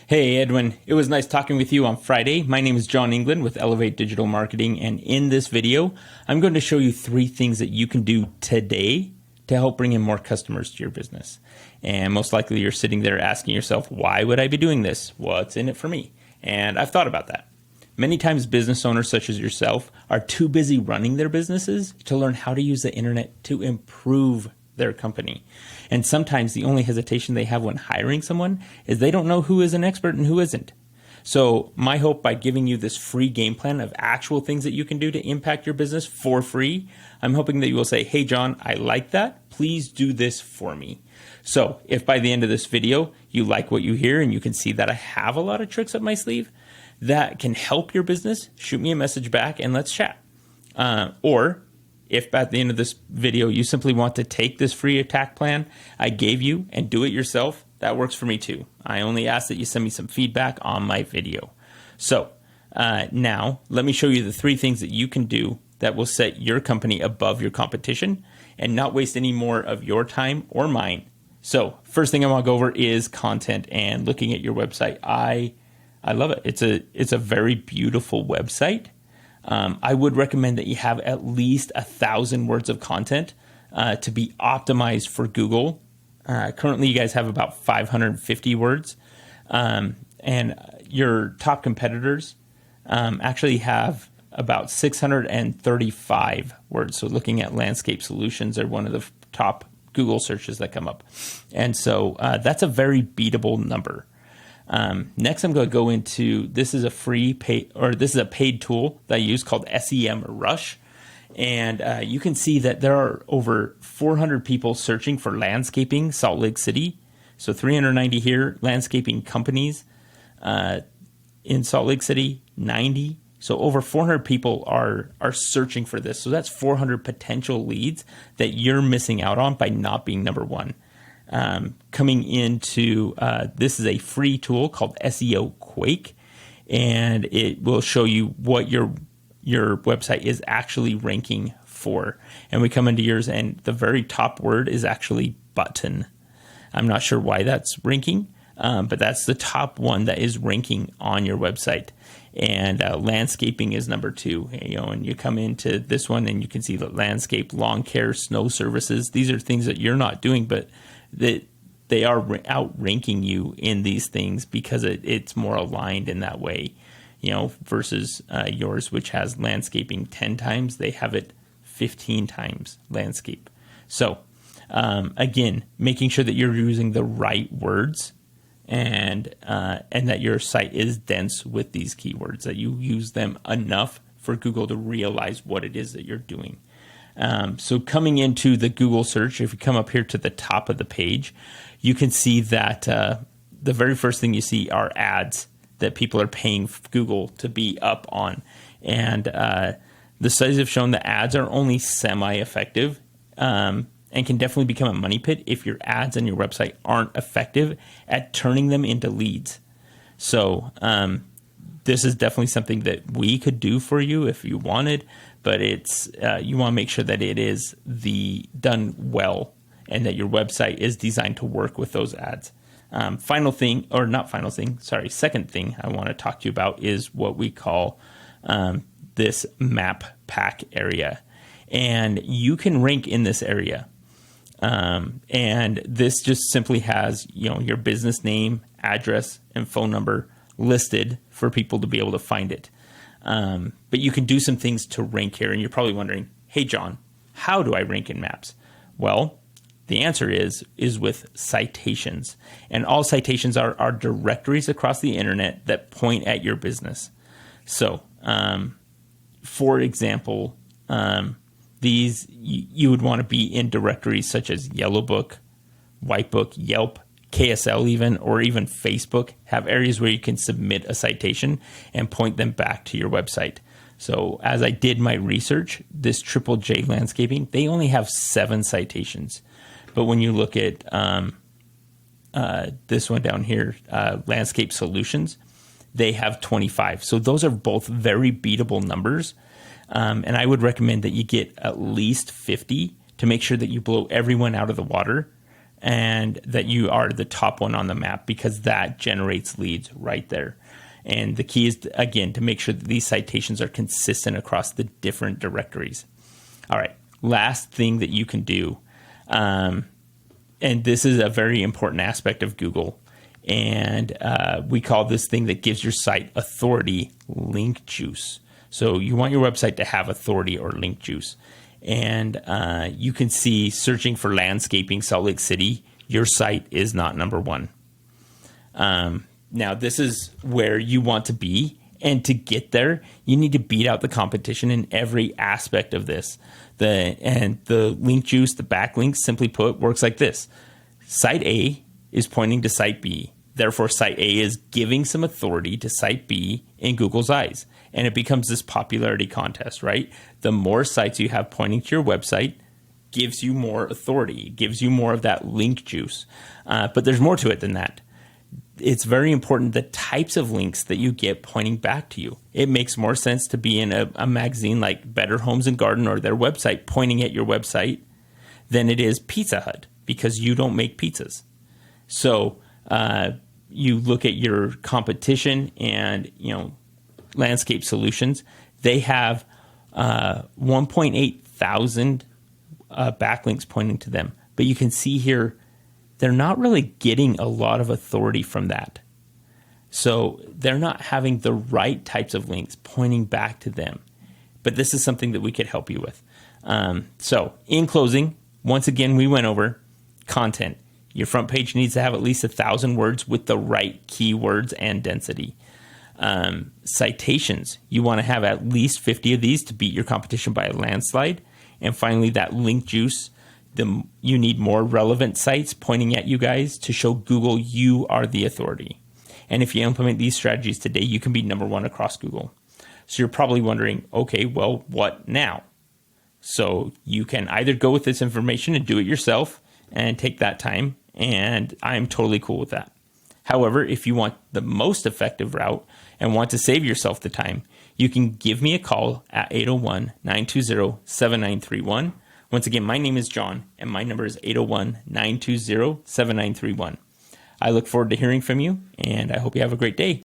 Hey Edwin, it was nice talking with you on Friday. My name is John England with Elevate Digital Marketing, and in this video, I'm going to show you 3 things that you can do today to help bring in more customers to your business. And most likely you're sitting there asking yourself, why would I be doing this? What's in it for me? And I've thought about that. Many times business owners such as yourself are too busy running their businesses to learn how to use the internet to improve their company. And sometimes the only hesitation they have when hiring someone is they don't know who is an expert and who isn't. So my hope by giving you this free game plan of actual things that you can do to impact your business for free, I'm hoping that you will say, hey John, I like that. Please do this for me. So if by the end of this video, you like what you hear and you can see that I have a lot of tricks up my sleeve that can help your business, shoot me a message back and let's chat. Or if at the end of this video, you simply want to take this free attack plan I gave you and do it yourself, that works for me too. I only ask that you send me some feedback on my video. So now let me show you the 3 things that you can do that will set your company above your competition and not waste any more of your time or mine. So first thing I want to go over is content and looking at your website. I love it. It's a very beautiful website. I would recommend that you have at least 1,000 words of content to be optimized for Google. Currently, you guys have about 550 words, and your top competitors actually have about 635 words. So looking at landscape solutions, they're one of the top Google searches that come up. And so that's a very beatable number. Next, I'm going to go into, this is a paid tool that I use called SEM Rush. And you can see that there are over 400 people searching for landscaping Salt Lake City. So 390 here, landscaping companies in Salt Lake City, 90. So over 400 people are searching for this. So that's 400 potential leads that you're missing out on by not being number one. Coming into this is a free tool called SEO Quake, and it will show you what your website is actually ranking for. And we come into yours, and the very top word is actually button. I'm not sure why that's ranking, but that's the top one that is ranking on your website. And landscaping is number 2. And you come into this one, and you can see that landscape, lawn care, snow services. These are things that you're not doing, but they are outranking you in these things because it's more aligned in that way, versus yours, which has landscaping 10 times. They have it 15 times landscape. So again, making sure that you're using the right words and that your site is dense with these keywords, that you use them enough for Google to realize what it is that you're doing. So coming into the Google search, if you come up here to the top of the page, you can see that the very first thing you see are ads that people are paying Google to be up on. And the studies have shown that ads are only semi-effective and can definitely become a money pit if your ads on your website aren't effective at turning them into leads. So this is definitely something that we could do for you if you wanted, but it's you want to make sure that it is done well and that your website is designed to work with those ads. Second thing I want to talk to you about is what we call this map pack area. And you can rank in this area. And this just simply has, your business name, address, and phone number listed for people to be able to find it. But you can do some things to rank here. And you're probably wondering, hey, John, how do I rank in maps? Well, the answer is with citations. And all citations are directories across the internet that point at your business. So, for example, these you would want to be in directories such as Yellow Book, White Book, Yelp, KSL even, or even Facebook. Have areas where you can submit a citation and point them back to your website. So as I did my research, this Triple J Landscaping, they only have 7 citations. But when you look at this one down here, Landscape Solutions, they have 25. So those are both very beatable numbers. And I would recommend that you get at least 50 to make sure that you blow everyone out of the water and that you are the top one on the map, because that generates leads right there. And the key is, again, to make sure that these citations are consistent across the different directories. All right, last thing that you can do, and this is a very important aspect of Google, and we call this thing that gives your site authority link juice. So you want your website to have authority or link juice. And you can see, searching for landscaping Salt Lake City, your site is not number one. Now, this is where you want to be. And to get there, you need to beat out the competition in every aspect of this. The link juice, the backlinks, simply put, works like this. Site A is pointing to site B. Therefore, site A is giving some authority to site B in Google's eyes. And it becomes this popularity contest, right? The more sites you have pointing to your website gives you more authority, gives you more of that link juice. But there's more to it than that. It's very important the types of links that you get pointing back to you. It makes more sense to be in a magazine like Better Homes and Garden or their website pointing at your website than it is Pizza Hut, because you don't make pizzas. So you look at your competition and, Landscape Solutions. They have 1.8 thousand backlinks pointing to them. But you can see here, they're not really getting a lot of authority from that. So they're not having the right types of links pointing back to them. But this is something that we could help you with. So in closing, once again, we went over content. Your front page needs to have at least 1,000 words with the right keywords and density. Citations, you want to have at least 50 of these to beat your competition by a landslide. And finally, that link juice. You need more relevant sites pointing at you guys to show Google you are the authority. And if you implement these strategies today, you can be number one across Google. So you're probably wondering, okay, well, what now? So you can either go with this information and do it yourself and take that time, and I'm totally cool with that. However, if you want the most effective route and want to save yourself the time, you can give me a call at 801-920-7931. Once again, my name is John, and my number is 801-920-7931. I look forward to hearing from you, and I hope you have a great day.